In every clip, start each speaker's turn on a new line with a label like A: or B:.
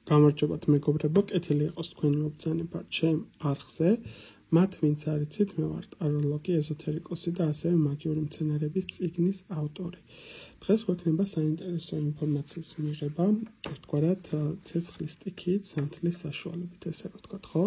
A: გამარჯობათ მეგობრებო, კეთილი იყოს თქვენი მობრძანება ჩემ არხზე. მათ ვინც არიცით, მე ვარ ტაროლოგი, ეზოთერიკოსი და ასევე მაგიური მცენარეების წიგნის ავტორი. დღეს გვექნება საინტერესო ინფორმაციის მიღება, ერთგვარად ცეცხლის სტიქით, სანთლის საშუალებით, ესე რომ ვთქვათ, ხო?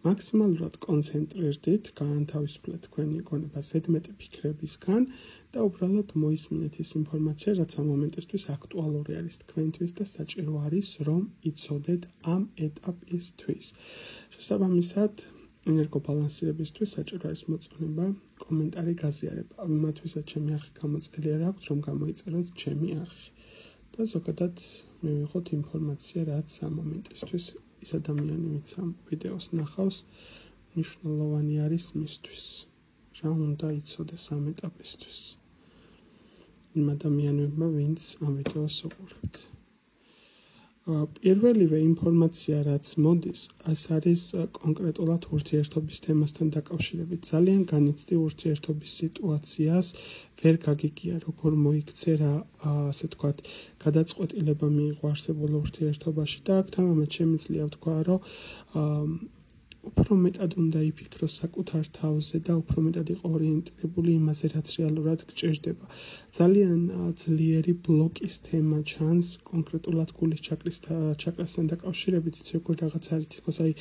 A: მაქსიმალურად კონცენტრირდით, გაანთავისუფლეთ თქვენი გონება ზედმეტი ფიქრებისგან და უბრალოდ მოისმინეთ ის ინფორმაცია, რაც ამ მომენტისთვის აქტუალური არის თქვენთვის და საჭირო არის, რომ იცოდეთ ამ ეტაპისთვის. შესაბამისად, ენერგობალანსირებისთვის საჭირო არის მოწონება, კომენტარი, გაზიარება. იმათვისაც ჩემი არხი გამოწერილი აქვს, რომ გამოიწეროთ ჩემი არხი. და ზოგადად მივიღოთ ინფორმაცია, რაც ამ მომენტისთვის ის ადამიანი, ვინც ამ ვიდეოს ნახავს, მნიშვნელოვანი არის მისთვის. რა უნდა იცოდეს ამ ეტაპისთვის. იმ ადამიანებმა, ვინც ამ ვიდეოს უყურებთ. პირველივე ინფორმაცია, რაც მოდის, ეს არის კონკრეტულად ურთიერთობის თემასთან დაკავშირებით. ძალიან განიცდი ურთიერთობის სიტუაციას ვერ გაგიგია, როგორ მოიქცე რა, ასე ვთქვათ, გადაწყვეტილება მიიღო არსებულ ურთიერთობაში და აქ თამამად შემიძლია ვთქვა, რომ უფრო მეტად უნდა იფიქროს საკუთარ თავზე და უფრო მეტად იყო ორიენტირებული იმაზე, რაც რეალურად გჭირდება. ძალიან ძლიერი ბლოკის თემა ჩანს, კონკრეტულად გულის ჩაკრასთან დაკავშირებით, იცი როგორ რაღაც არის თქოს, აი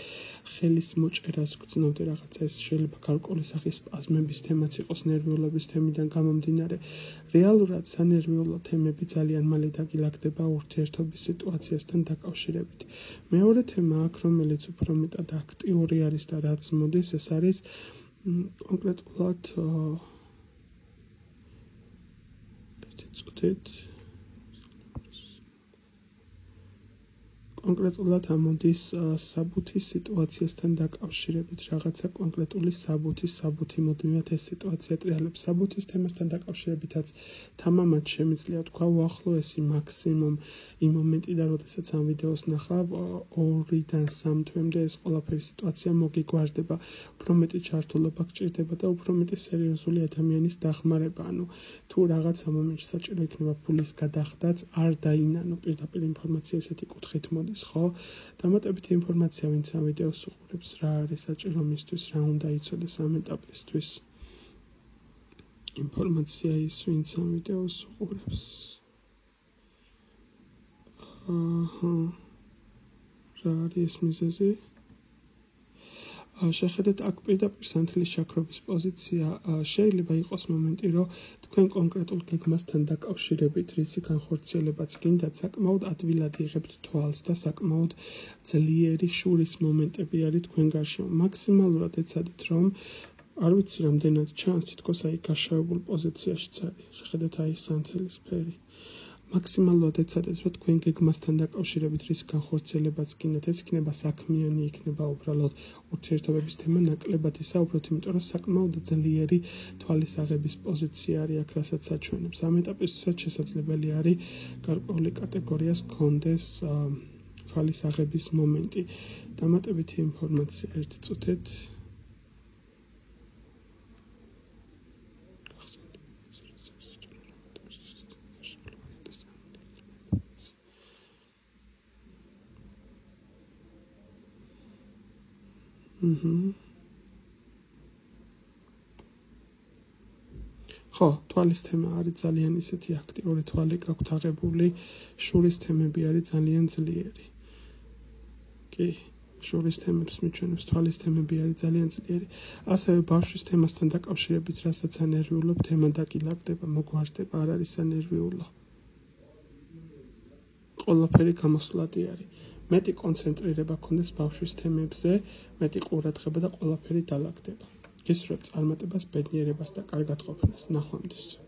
A: ხელის მოჭერას გრძნობდი რაღაცა, ეს შეიძლება გარკვეული სახის სპაზმების თემაც იყოს ნერვიულობის თემიდან გამომდინარე. რეალურად სანერვიულო თემები ძალიან მალე დაგილაგდება ურთიერთობის სიტუაციასთან დაკავშირებით. მეორე თემა აქ, რომელიც უფრო მეტად აქტიური არის და რაც მოდის, ეს არის კონკრეტულად კონკრეტულად ამოდის საბუთის სიტუაციასთან დაკავშირებით, რაღაცა კონკრეტული საბუთი მოდმივად ეს სიტუაცია ტრიალებს. საბუთის თემასთან დაკავშირებითაც თამამად შემიძლია თქვა უახლოესი მაქსიმუმ იმ მომენტიდან, როდესაც ამ ვიდეოს ნახავ, 2-დან 3 თვემდე ეს ყველაფერი სიტუაცია მოგიგვარდება, უფრო მეტი ჩართულობა გჭირდება და უფრო მეტი სერიოზული ადამიანის დახმარება. ანუ თუ რაღაცა მომენტში საჭირო იქნება ფულის გადახდაც, არ დაინანო პირდაპირ ინფორმაცია ესეთი კუთხით მოდის. ხო, დამატებითი ინფორმაცია, ვინც ამ ვიდეოს უყურებს, რა არის საჭირო მისთვის, რა უნდა იცოდეს ამ ეტაპისთვის. ინფორმაცია ის, ვინც ამ ვიდეოს უყურებს. რა არის ეს მიზეზი? შეხედეთ, აქ პირდაპირ სანთლის ჩაქრობის პოზიცია შეიძლება იყოს მომენტი, რომ თქვენ კონკრეტულ გეგმასთან დაკავშირებით, რისი განხორციელებაც გინდათ, საკმაოდ ადვილად იღებთ თვალს და საკმაოდ ძლიერი შურის მომენტები არის თქვენ გარშემო. მაქსიმალურად ეცადეთ, რომ არ ვიცი რამდენად ჩანს, თითქოს აი გაშავებულ პოზიციაშიც არის. შეხედეთ, აი სანთლის ფერი. მაქსიმალურად ეცადეთ, რომ თქვენ გეგმასთან დაკავშირებით რის განხორციელებაც გინდათ, ეს იქნება საქმიანი, იქნება უბრალოდ ურთიერთობების თემა, ნაკლებად ისაუბროთ, იმიტომ რომ საკმაოდ ძლიერი თვალის აღების პოზიცია არის აქ, რასაც საჩვენებს. ამ ეტაპისთვისაც შესაძლებელი არის გარკვეული კატეგორიას გქონდეს თვალის აღების მომენტი. დამატებითი ინფორმაცია ერთი წუთით. ხო, თვალის თემა არის ძალიან ისეთი აქტიური თვალი გაქვთ აღებული, შურის თემები არის ძალიან ძლიერი. კი, შურის თემებს მიჩვენებს, თვალის თემები არის ძალიან ძლიერი. ასევე ბავშვის თემასთან დაკავშირებით, რასაც ანერვიულობ, თემა დაგილაგდება, მოგვარდება, არ არის ანერვიულო. ყველაფერი გამოსვლადი არის. მეტი კონცენტრირება გქონდეს ბავშვის თემებზე, მეტი ყურადღება და ყველაფერი დალაგდება. გისურვებთ წარმატებას, ბედნიერებას და კარგად ყოფნას. ნახვამდის.